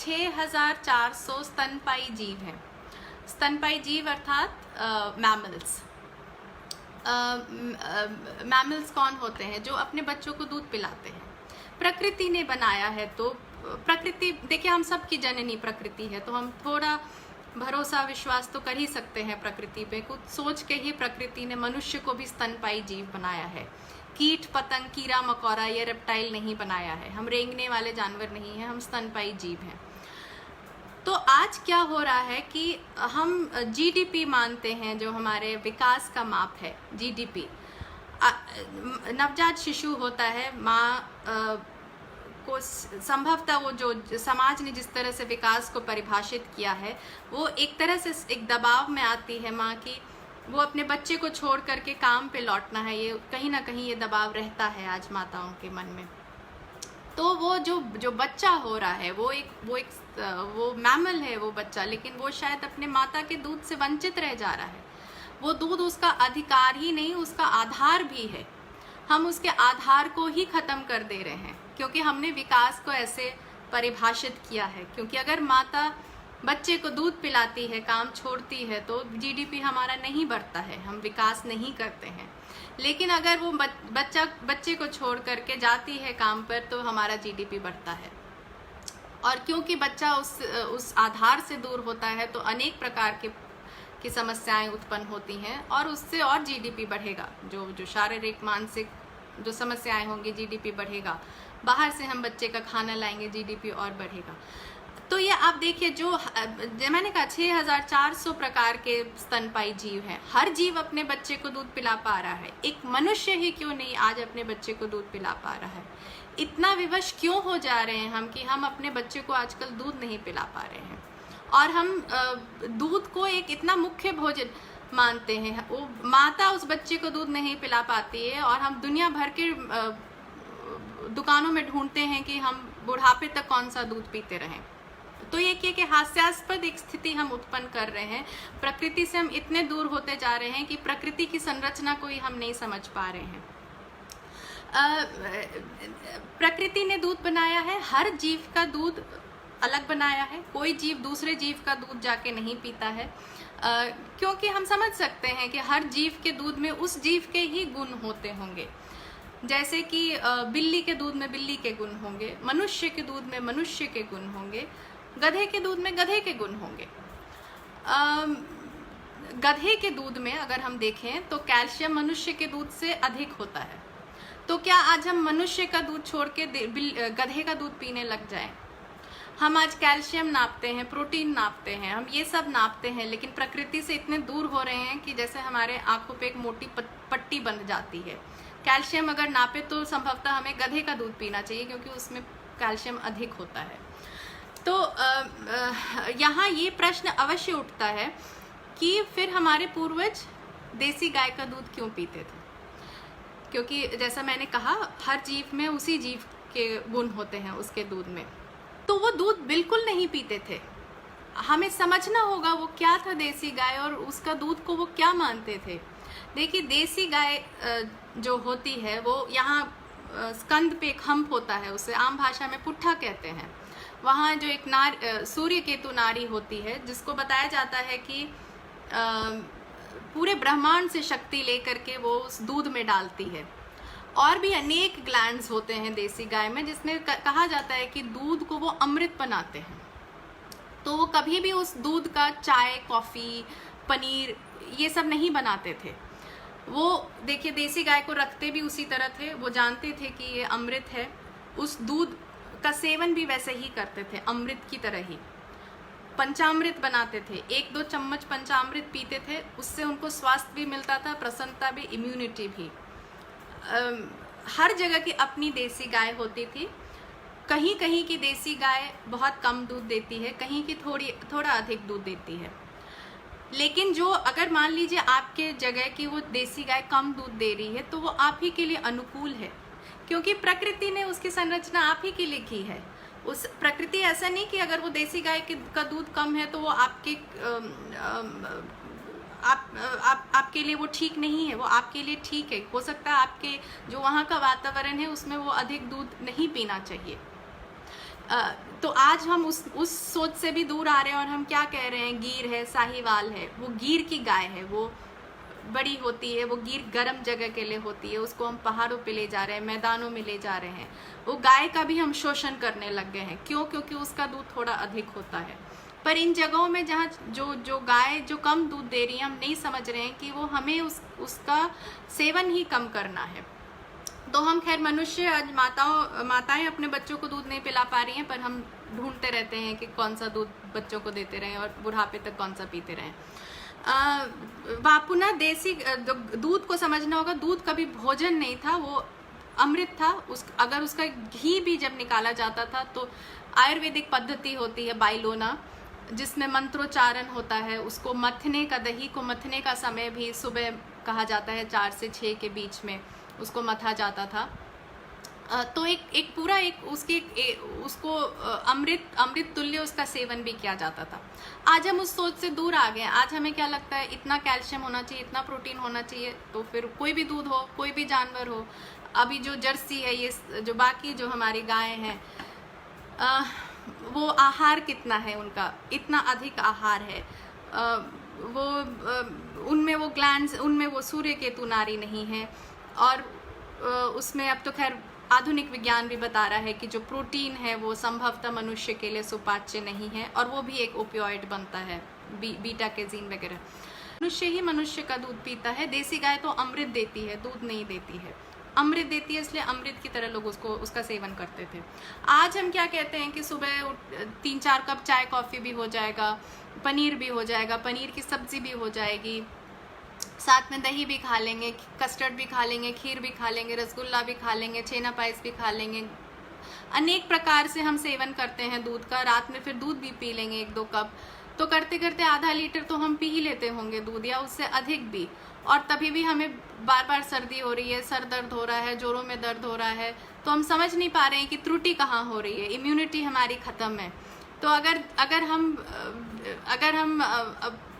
6400 स्तनपायी जीव हैं। स्तनपायी जीव अर्थात मैमल्स। मैमल्स कौन होते हैं? जो अपने बच्चों को दूध पिलाते हैं। प्रकृति ने बनाया है, तो प्रकृति, देखिए हम सब की जननी प्रकृति है, तो हम थोड़ा भरोसा विश्वास तो कर ही सकते हैं प्रकृति पे। कुछ सोच के ही प्रकृति ने मनुष्य को भी स्तनपायी जीव बनाया है। कीट पतंग, कीड़ा मकोड़ा, ये रेप्टाइल नहीं बनाया है। हम रेंगने वाले जानवर नहीं हैं, हम स्तनपायी जीव हैं। तो आज क्या हो रहा है कि हम जीडीपी मानते हैं, जो हमारे विकास का माप है जीडीपी। नवजात शिशु होता है, माँ को संभवतः वो जो समाज ने जिस तरह से विकास को परिभाषित किया है, वो एक तरह से एक दबाव में आती है माँ की, वो अपने बच्चे को छोड़ करके काम पे लौटना है। ये कहीं ना कहीं ये दबाव रहता है आज माताओं के मन में। तो वो जो बच्चा हो रहा है वो मैमल है वो बच्चा, लेकिन वो शायद अपने माता के दूध से वंचित रह जा रहा है। वो दूध उसका अधिकार ही नहीं, उसका आधार भी है। हम उसके आधार को ही खत्म कर दे रहे हैं, क्योंकि हमने विकास को ऐसे परिभाषित किया है। क्योंकि अगर माता बच्चे को दूध पिलाती है, काम छोड़ती है, तो जीडीपी हमारा नहीं बढ़ता है, हम विकास नहीं करते हैं। लेकिन अगर वो बच्चे को छोड़ करके जाती है काम पर, तो हमारा जीडीपी बढ़ता है। और क्योंकि बच्चा उस आधार से दूर होता है, तो अनेक प्रकार की समस्याएं उत्पन्न होती हैं, और उससे और जीडीपी बढ़ेगा। जो शारीरिक मानसिक जो समस्याएं होंगी, जीडीपी बढ़ेगा। बाहर से हम बच्चे का खाना लाएंगे, जीडीपी और बढ़ेगा। तो ये आप देखिए, जो मैंने कहा 6400 प्रकार के स्तनपायी जीव हैं। हर जीव अपने बच्चे को दूध पिला पा रहा है। एक मनुष्य ही क्यों नहीं आज अपने बच्चे को दूध पिला पा रहा है? इतना विवश क्यों हो जा रहे हैं हम कि हम अपने बच्चे को आजकल दूध नहीं पिला पा रहे हैं? और हम दूध को एक इतना मुख्य भोजन मानते हैं। वो माता उस बच्चे को दूध नहीं पिला पाती है, और हम दुनिया भर के दुकानों में ढूंढते हैं कि हम बुढ़ापे तक कौन सा दूध पीते रहें। तो ये कि हास्यास्पद एक स्थिति हम उत्पन्न कर रहे हैं। प्रकृति से हम इतने दूर होते जा रहे हैं कि प्रकृति की संरचना को ही हम नहीं समझ पा रहे हैं। प्रकृति ने दूध बनाया है, हर जीव का दूध अलग बनाया है। कोई जीव दूसरे जीव का दूध जाके नहीं पीता है, क्योंकि हम समझ सकते हैं कि हर जीव के दूध में उस जीव के ही गुण होते होंगे। जैसे कि बिल्ली के दूध में बिल्ली के गुण होंगे, मनुष्य के दूध में मनुष्य के गुण होंगे, गधे के दूध में गधे के गुण होंगे। गधे के दूध में अगर हम देखें तो कैल्शियम मनुष्य के दूध से अधिक होता है। तो क्या आज हम मनुष्य का दूध छोड़ के गधे का दूध पीने लग जाएं? हम आज कैल्शियम नापते हैं, प्रोटीन नापते हैं, हम ये सब नापते हैं, लेकिन प्रकृति से इतने दूर हो रहे हैं कि जैसे हमारे आंखों पे एक मोटी पट्टी बन जाती है। कैल्शियम अगर नापे तो संभवतः हमें गधे का दूध पीना चाहिए, क्योंकि उसमें कैल्शियम अधिक होता है। तो यहाँ ये प्रश्न अवश्य उठता है कि फिर हमारे पूर्वज देसी गाय का दूध क्यों पीते थे? क्योंकि जैसा मैंने कहा, हर जीव में उसी जीव के गुण होते हैं उसके दूध में। तो वो दूध बिल्कुल नहीं पीते थे। हमें समझना होगा वो क्या था देसी गाय, और उसका दूध को वो क्या मानते थे। देखिए, देसी गाय जो होती है, वो यहाँ स्कंद पे एक हम्प होता है, उसे आम भाषा में पुट्ठा कहते हैं। वहाँ जो एक सूर्य केतु नारी होती है, जिसको बताया जाता है कि पूरे ब्रह्मांड से शक्ति लेकर के वो उस दूध में डालती है। और भी अनेक ग्लैंड्स होते हैं देसी गाय में, जिसमें कहा जाता है कि दूध को वो अमृत बनाते हैं। तो वो कभी भी उस दूध का चाय, कॉफ़ी, पनीर ये सब नहीं बनाते थे। वो देखिए, देसी गाय को रखते भी उसी तरह थे। वो जानते थे कि ये अमृत है, उस दूध का सेवन भी वैसे ही करते थे, अमृत की तरह ही। पंचामृत बनाते थे, 1-2 चम्मच पंचामृत पीते थे, उससे उनको स्वास्थ्य भी मिलता था, प्रसन्नता भी, इम्यूनिटी भी। हर जगह की अपनी देसी गाय होती थी। कहीं कहीं की देसी गाय बहुत कम दूध देती है, कहीं की थोड़ा अधिक दूध देती है। लेकिन जो अगर मान लीजिए आपके जगह की वो देसी गाय कम दूध दे रही है, तो वो आप ही के लिए अनुकूल है, क्योंकि प्रकृति ने उसकी संरचना आप ही के लिए की है। उस प्रकृति ऐसा नहीं कि अगर वो देसी गाय का दूध कम है तो वो आपके लिए वो ठीक नहीं है, वो आपके लिए ठीक है। हो सकता है आपके जो वहाँ का वातावरण है उसमें वो अधिक दूध नहीं पीना चाहिए, तो आज हम उस सोच से भी दूर आ रहे हैं और हम क्या कह रहे हैं, गीर है, साहिवाल है, वो गीर की गाय है, वो बड़ी होती है, वो गीर गर्म जगह के लिए होती है, उसको हम पहाड़ों पे ले जा रहे हैं, मैदानों में ले जा रहे हैं। वो गाय का भी हम शोषण करने लग गए हैं। क्यों? क्योंकि उसका दूध थोड़ा अधिक होता है। पर इन जगहों में जहाँ जो गाय जो कम दूध दे रही है, हम नहीं समझ रहे हैं कि वो हमें उसका सेवन ही कम करना है। तो हम खैर मनुष्य आज माताएं अपने बच्चों को दूध नहीं पिला पा रही हैं, पर हम ढूंढते रहते हैं कि कौन सा दूध बच्चों को देते रहें और बुढ़ापे तक कौन सा पीते रहें। पुनः देसी दूध को समझना होगा। दूध कभी भोजन नहीं था, वो अमृत था। अगर उसका घी भी जब निकाला जाता था तो आयुर्वेदिक पद्धति होती है बाइलोना, जिसमें मंत्रोच्चारण होता है। उसको मथने का, दही को मथने का समय भी सुबह कहा जाता है, 4 से 6 के बीच में उसको मथा जाता था। तो एक पूरा उसको अमृत तुल्य उसका सेवन भी किया जाता था। आज हम उस सोच से दूर आ गए। आज हमें क्या लगता है, इतना कैल्शियम होना चाहिए, इतना प्रोटीन होना चाहिए, तो फिर कोई भी दूध हो, कोई भी जानवर हो। अभी जो जर्सी है, ये जो बाकी जो हमारी गायें हैं, वो आहार कितना है उनका, इतना अधिक आहार है। उनमें वो ग्लैंड्स, उनमें वो सूर्य केतु नाड़ी नहीं है। और उसमें अब तो खैर आधुनिक विज्ञान भी बता रहा है कि जो प्रोटीन है वो संभवतः मनुष्य के लिए सुपाच्य नहीं है, और वो भी एक ओपियोइड बनता है, बीटा कैजीन वगैरह। मनुष्य ही मनुष्य का दूध पीता है। देसी गाय तो अमृत देती है, दूध नहीं देती है। अमृत देती है, इसलिए अमृत की तरह लोग उसका सेवन करते थे। आज हम क्या कहते हैं कि सुबह 3-4 कप चाय कॉफ़ी भी हो जाएगा, पनीर भी हो जाएगा, पनीर की सब्जी भी हो जाएगी, साथ में दही भी खा लेंगे, कस्टर्ड भी खा लेंगे, खीर भी खा लेंगे, रसगुल्ला भी खा लेंगे, छेना पायस भी खा लेंगे। अनेक प्रकार से हम सेवन करते हैं दूध का। रात में फिर दूध भी पी लेंगे 1-2 कप। तो करते करते आधा लीटर तो हम पी ही लेते होंगे दूध, या उससे अधिक भी। और तभी भी हमें बार बार सर्दी हो रही है, सर दर्द हो रहा है, जोड़ों में दर्द हो रहा है। तो हम समझ नहीं पा रहे हैं कि त्रुटि कहाँ हो रही है। इम्यूनिटी हमारी ख़त्म है। तो अगर हम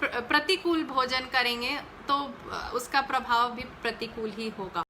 प्रतिकूल भोजन करेंगे तो उसका प्रभाव भी प्रतिकूल ही होगा।